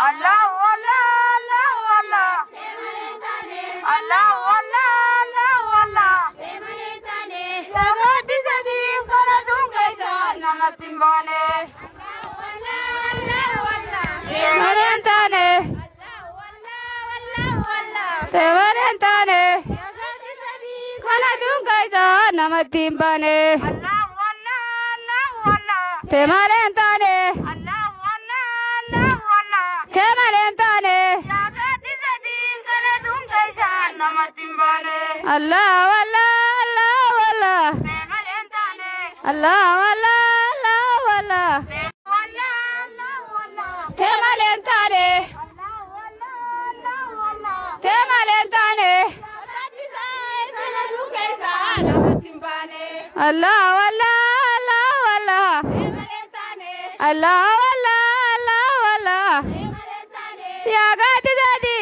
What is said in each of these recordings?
الله والله الله والله الله والله الله والله يا غادي زدي قردون كيسا نمتنباني تمرنتاني تمرنتاني يا غادي زدي قردون كيسا نمتنباني الله والله الله والله تمرنتاني الله والله الله والله تمرنتاني يا غادي زدي قردون كيسا نمتنباني الله والله الله والله تمرنتاني الله والله الله والله تمالنتاني تمالنتاني الله والله الله والله الله والله الله والله يا قادي دادي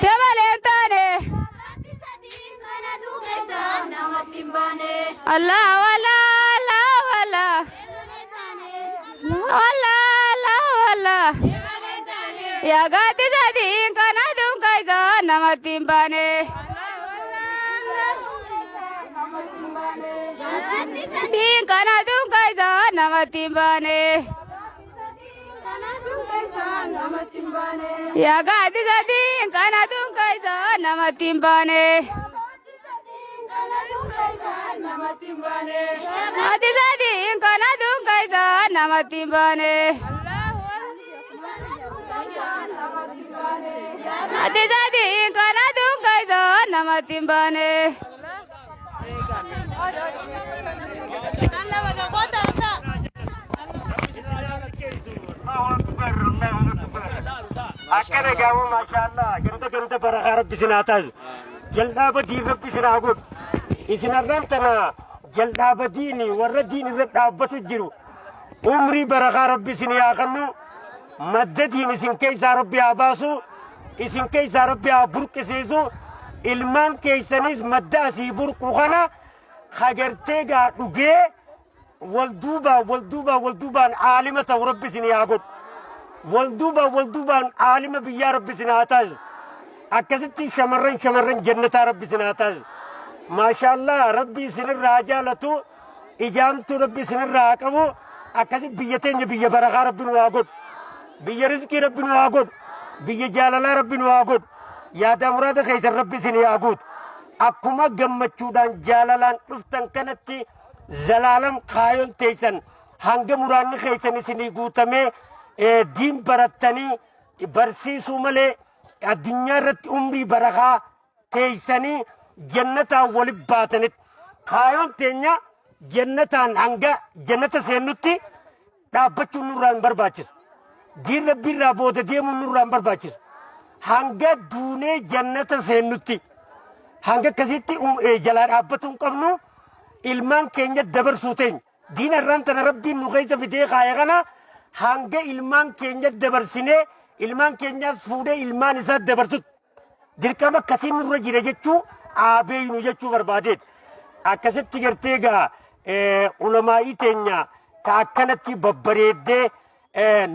تمالنتاني الله ولا لا ولا ولا لا ولا يا قادي زادي كان دوم كايزا نمتين باني دين كان دوم كايزا نمتين باني يا قادي زادي كان دوم كايزا نمتين باني Ati zadi kana dum kaisa namatimbane Ati zadi kana dum kaisa namatimbane أكيد جاوا ما شاء الله جنت برا ربي سناتاز جلدا بدي ربي سناقول إسنادم تنا جلدا بديني ورديني زدابة الجرو عمري برا ربي سنياقنو مدديني سن كيس ربي عباسو إسن كيس ربي عبرك سيزو إلمان كيسانيز مداسي بركو خنا خجرتيغا نجي والدوبا عالمة وربي سنياقول والدوبا عالمة بيا ربي سناتاز أكستي شمرن جنة ربي سناتاز ما شاء الله ربي سن الرجالة إجامة ربي سن الراكبو أكستي بيتين بيا برغا ربي نواقود بيا رزقي ربي نواقود بيا جالala ربي نواقود يا دمراد خيس ربي سنياقود أكما جمتشودان جالالان رفتن كانت زلالم خايون تيسن هنگ مران خيسن سنيقوتمي دين برتني برسيسو ملي الدنيا رت عمري برغا تيسني جنة ولي باتنت خايون تينيا جنة هنگا جنة سينوتي دابچو نوران برباچس دين ربي رابوت ديمو نوران برباچس هنگا دوني جنة سينوتي هنگا كسيتي جلال عبتون قبنو ilman keenya dabarsuuteen diina irraan tana rabbiin nu keessa fidee kaayagana hanga ilman keenya dabarsinee ilman keenyaas fuudhee ilmaan isaa dabarsut dirqama akkasiin nurra jira jechuu aabeeynu jechuu barbaadeet akkasitti gartee gaa ulamaa'ii teenya ka akkanatti babbareeddee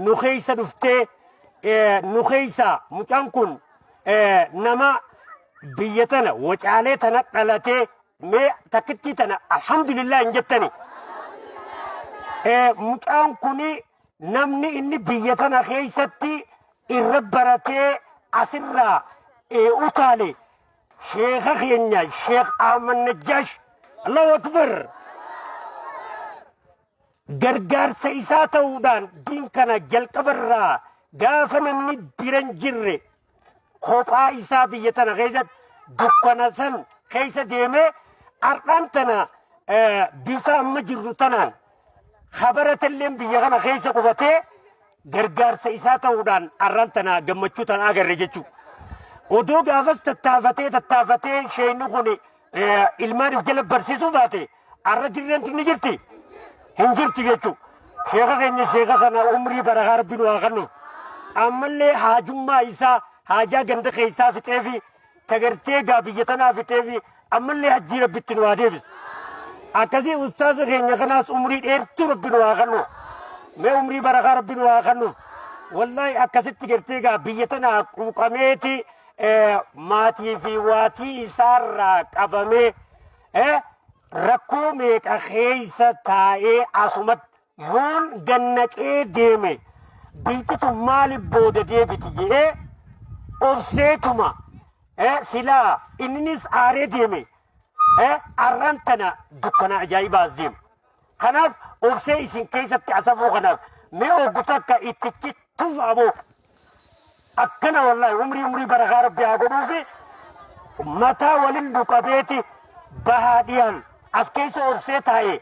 nu keessa dhuftee nu keessa mucaan kun nama biyya tana wacaalee tana dhalatee ما تكتيتنا الحمد لله انجتني مكان كوني نمني اني بيتنا خيستي الربرتي اسرا اوتالي شيخ خينيا شيخ احمد نجاش الله اكبر غرغر سيساتا ودان دين كان جل قبرا غافنا ني بيرنجري خوفا عيسى بيتنا خيست دكنسن خيس ديمه أرقامتنا بيسا مجرد تنان خبرة اللي بيغانا خيسة قوتي غرغار سيساتا ودان أرانتنا جمجو تنا آغر رججو ودو غافز تتافتي شينو خوني ilmaan of jala barsiisuu baate arra jirreentu ni jirti hin jirti jechuudha. Sheeka keenya sheeka kana umrii barakaa rabbiin waa kennuuf ammallee haajummaa isaa haajaa ganda keessaa fixee fi tagartee gaa biyya tanaa fixee fi ammallee hajjii rabbitti nu waa deebisu. akkasii ustaaza keenya kanaas umrii dheertuu rabbi nu haa kennu mee umrii barakaa rabbi nu haa kennu wallahi akkasitti gartee gaa biyya tana quuqameeti maatii fi waatii isaarraa qabamee rakkoo meeqa keessa taa'ee asumatti yoon gannaqee deeme biikitu maaliif booda deebiti jedhee obseetuma silaa inninis aaree deeme arran tana dukkana ajaa'ibaas deema kanaaf obsee isin keessatti asafuu kanaaf mee oggutu akka ittichi tufamoo akkana wallahi umrii barakaa rabbi haa godhuufi mataa waliin duqabeeti bahaa dhiyaan as keessa obsee taa'e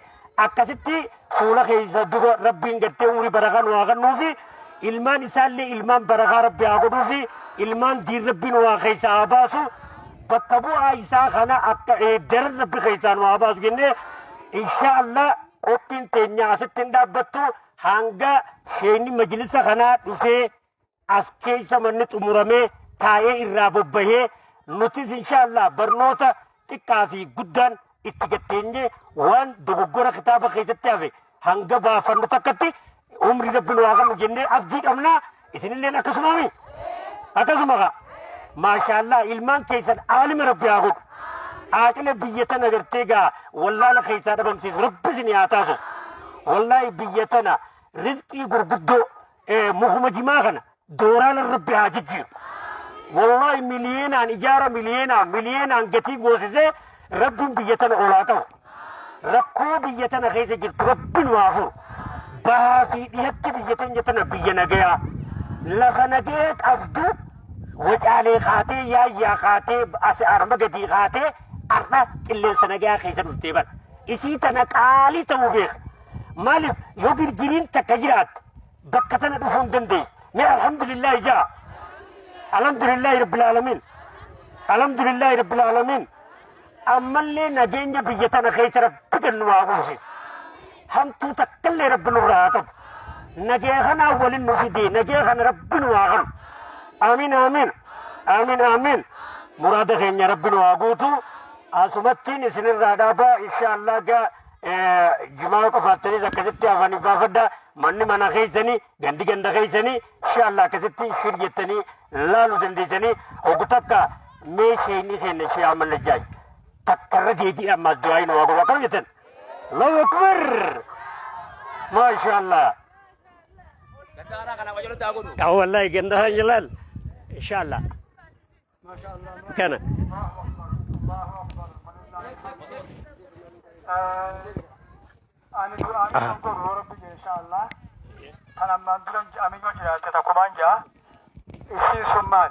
akkasitti fuula keessa duba rabbiin gartee umrii barakaa nu haa kennuufi ilmaan isaallee ilmaan barakaa rabbi haa godhuufi ilmaan diin rabbi nu haa keessa haa baasu bakka bu'aa isaa kana akka daran rabbi keessaa nu haa baasu jennee inshaallah qophiin teenya asitti hin dhaabbattu hanga sheenni majlisa kanaa dhufee as keessa manni xumuramee taa'ee irraa bobbahee nutis inshaallah barnoota xiqqaa fi guddaan itti gatteenye waan dogoggora kitaaba keessatti hafe hanga baafannu takkatti umrii rabbi nu haa kennu jennee abdii qabnaa isinilleen akkasumaami akkasuma kaa maashaallah ilmaan keessan aalima rabbi haa godhu aaqila biyya tana gartee gaa wallaala keessaa dhabamsiisu rabbi isin haa taasu wallahi biyya tana rizqii gurguddoo muhuma jimaa kana dooraalan rabbi haa jijjiiru wallahi miliyeenaan ijaara miliyeenaan gatii goosisee rabbiin biyya tana olaa qabu rakkoo biyya tana keessa jirtu rabbi nu haa furu bahaa fi dhihatti biyya teenya tana biyya nagayaa lafa nagee qabdu wacaalee kaatee yaayyaa kaatee as arma gadii kaatee arra qilleensa nagayaa keessa dhuftee bara isii tana qaalii ta'uu beeka maaliif yoo girgiriin takka jiraatte bakka tana dhufuu hin dandeessu mee alhamdulillahi jaa alhamdulillahi rabbil aalamiin ammallee nageenya biyya tana keessa rabbi kennu haa buusi hamtuu takkallee rabbi nurraa haa qabu nagee kanaa waliin nu fidee nagee kana rabbi nu haa kennu amiin muraada keenya rabbi nu haa guutu asumattiin isinirraa dhaabaa inshaallah gaa jimaa qofaattanis akkasitti afaan baafadda manni mana keessanii gandi ganda keessanii inshaallah akkasitti shir jettanii laaluu dandeessanii hoggu takka meeshee inni keenya ishee amanna jaaj takkarra deebii ammaas du'aayi nu haa godhu akkam jettan allahu akbar maashaallah wallahi gandahan jalaal inshaallah kana ani duraan kun rabbi inshaallah kana manduran amigo jiraate takumaan jaa isii summaan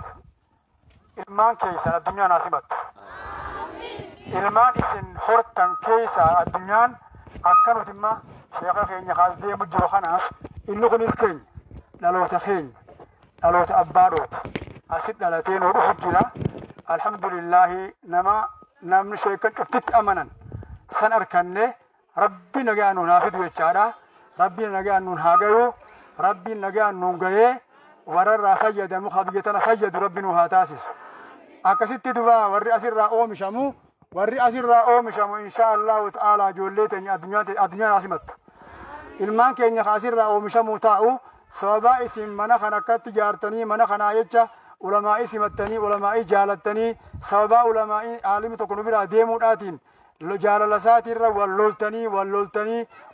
ilmaan keessa addunyaan asimattu ilmaan isin hortan keessa addunyaan akkanut imma sheekha keenya kaas deemu jiru kanaaf inni kunis keenya dhaloota abbaadhoota asit dhalatee nuu dhufu jira alhamdulillahi namni sheekan cuftitti amanan san arkanne rabbi nagaan nuun haa fidu jechaadha rabbi nagaan nuun haa gayu rabbi nagaan nuun gayee wararraa fayyadamu biyya tana fayyadu rabbi nu haa taasisu akkasitti duba warri asirraa oomishamu insha allahu ta'ala ijoollee teenya addunyaan asimattu ilmaan keenya asirraa oomishamuu taa'u sababa isin mana kana akkatti jaartanii mana kanaa jecha ulamaa'ii simattanii ulamaa'ii jaalattanii sababa ulamaa'ii aalimi tokko nu biraa deemuudhaatiin jaalala isaatirra wal loltanii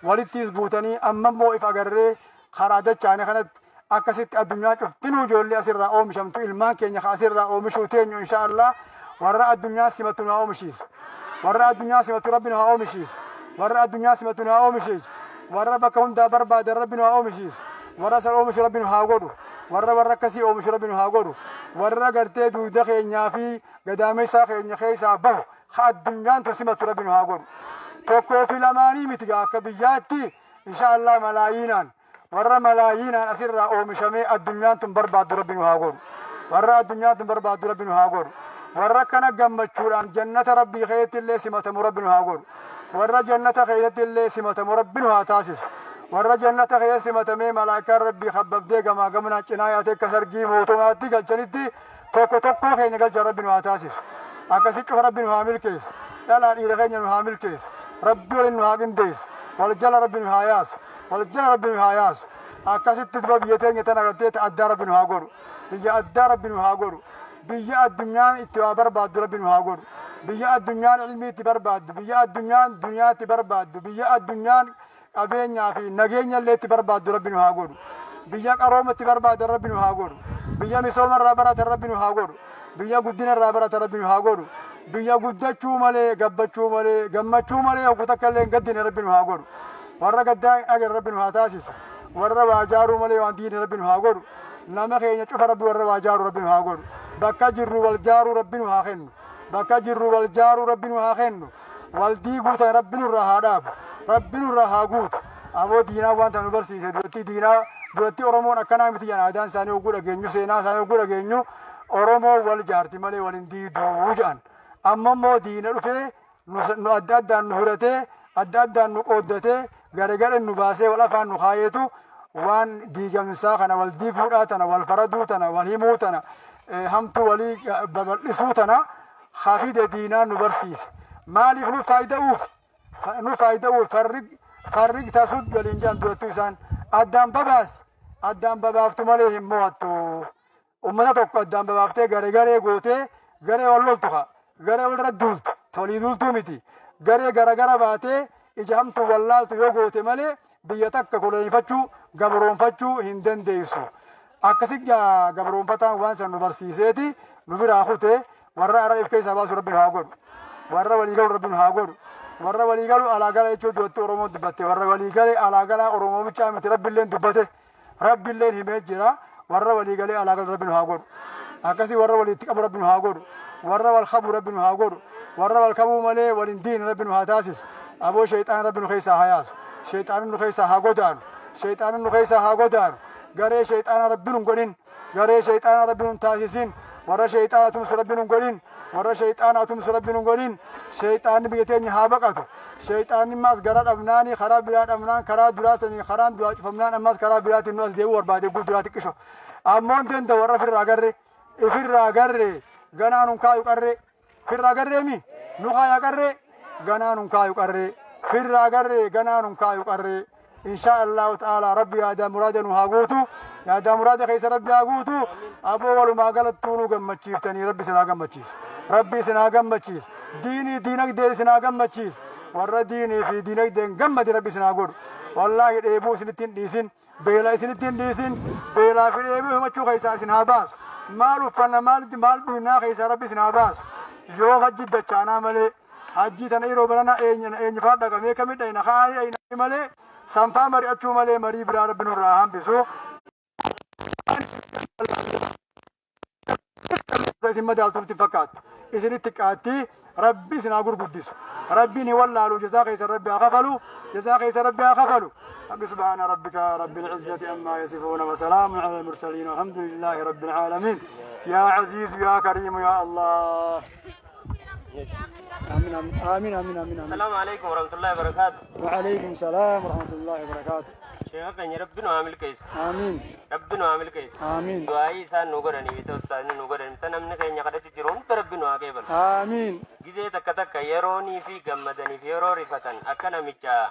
walittis buutanii amma immoo if agarree karaa dachaane kanatti akkasitti addunyaa cuftinuu ijoollee asirraa oomishamtu ilmaan keenya asirraa oomishuu teenyu insha Allah warra addunyaa simatu nu haa oomishiisu warra addunyaa simatu rabbi nu haa oomishiisu warra addunyaa simatu nu haa oomishiisu warra bakka hundaa barbaadan rabbi nu haa oomishiisu warra san oomishu rabbi nu haa godhu warra akkasii oomishu rabbi nu haa godhu warra gartee duuda keenyaa fi gadaameessaa keenya keessaa bahu ha addunyaan simatu rabbi nu haa godhu tokkoo fi lamaanii miti akka biyyaatti insha Allah malaayiinaan warra malaayiinaan asirraa oomishamee addunyaan tun barbaaddu rabbi nu haa godhu warra addunyaan tun barbaaddu rabbi nu haa godhu warra kana gammachuudhaan jannata rabbii keessatti illee simatamu rabbi nu haa godhu warra jannata keessatti illee simatamu rabbi nu haa taasisu warra jannata keessatti simatamee malaayikaan rabbii habbabdee gamaa gamanaan cinaa yaatee akka sargii mootummaatti galchanitti tokko tokkoo keenya galcha rabbi nu haa taasisu akkasitti cufa rabbi nu haa milkeessu dhalaa dhiira keenya nu haa milkeessu ربي ولن هاجن ديس والجل ربي هاياس والجل ربي هاياس أكاسيت تدبا بيتين يتنا قديت أدى ربي هاجر بيا أدى ربي هاجر بيا الدنيا اتبار بعد ربي هاجر بيا الدنيا علمي تبار بعد بيا الدنيا دنيا تبار بعد بيا الدنيا أبينيا في نجينيا اللي تبار بعد ربي هاجر بيا كرومة تبار بعد ربي هاجر بيا مسوم الرابرة ربي هاجر بيا قدنا الرابرة ربي هاجر بيا قدتشو مالي قبتشو مالي قمتشو مالي وقتك اللي قدنا ربي هاجر ورا قدام أجر ربي هاتاسيس ورا واجارو مالي واندين ربي هاجر نما خيني شوف ربي ورا واجارو ربي هاجر بكاجر والجارو ربي هاخن بكاجر والجارو ربي هاخن والدي قوت ربي الرهاداب ربي الرهاقوت أبو دينا وانت نبرسي دوتي دينا دوتي أورمون أكنا متيان عدان ساني وقول أجنيو سينا ساني وقول أجنيو أورمو والجارتي مالي والندي دوجان أما مو دينا رفي نؤدد نهرته أدد نقودته غرغر نباسه ولا فان نخايتو وان ديجمسا خنا والدي فوداتنا والفردوتنا والهيموتنا همتو ولي ببلسوتنا خافيد دينا نبرسيس مالي فلو فايدة أوف فرق تسود والإنجان دوتوسان أدام ببافتو ماليهم مواتو أمنا توقع أدام ببافته غرغر غوته غرغر واللولتوها غرغر والردولت تولي دولتو متي غرغر باتي إجهمتو واللالتو يوغوته مالي بيتك كوليفتشو غبرونفتشو هندن ديسو أكسيك غبرونفتا وانسا نبرسيسيتي نفر آخوته ورّا أرى إفكي سباس ربي هاغور ورّا وليغل ربي هاغور ورّا وليغل علاقالا يچو دوتو أرومو دبته ورّا وليغل علاقالا أرومو بچا مت ربي اللين دبته ربي اللين هميت جرا ورّا وليغل علاقال ربي هاغور أكسي ورّا وليتك ربي هاغور ورّا والخبو ربي هاغور ورّا والخبو مالي ولندين ربي هاتاسس أبو شيطان ربي خيسا هياس شيطان خيسا هاغودان شيطان خيسا هاغودان غري شيطان ربي نغولين غري شيطان ربي تاسسين ورا شيطان تمس ربي نغولين ورا شيطان تمس ربي نغولين شيطان بيتين هابقتو شيطان ماس غرا دبناني خراب بلا دبنان خرا دراسني خران دوا فمنان ماس خرا بلا تنوس ديو ور بعد غو درات كشو امون دين دورا في راغري غنانون كايو قري في راغري مي نوخا يقري غنانون كايو قري في راغري غنانون كايو قري إن شاء الله تعالى ربي هذا مرادنا هاغوتو هذا مراد خيس ربي هاغوتو أبو ولو ما قالت تونو جمتشيف تاني ربي سنا جمتشيس ربي سنا جمتشيس ديني دينك دير سنا جمتشيس ورا ديني في دينك دين جمد ربي سنا غور والله إبو سنتين ديسين بيلا سنتين ديسين بيلا في إبو هم تشو خيس سنا باس مالو فنا مال بنا خيس ربي سنا باس يوم حج دچانا ملي حج تنيرو برنا إن فادا كمي كمي دينا خاي إن ملي سامفا مري أتشو مالي مري برا ربي نورهم بسو زي ما دالتم تفكات إذن تكاتي ربي سناغور قدس ربي نولى له جزاك يسر ربي أخفلو جزاك يسر ربي أخفلو سبحان ربك رب العزة أما يصفون وسلام على المرسلين والحمد لله رب العالمين يا عزيز يا كريم يا الله آمين آمين آمين آمين آمين السلام عليكم ورحمة الله وبركاته. وعليكم السلام ورحمة الله وبركاته. شيخ كان ربنا عامل كيس. آمين. ربنا عامل كيس. آمين. دعائي سان نوغراني بيتو سان نوغراني تنامنا كي نقدر تجرون تربنا عاقبل. آمين. جزء تكتك يروني في جمدني في يروري فتن أكنا ميتشا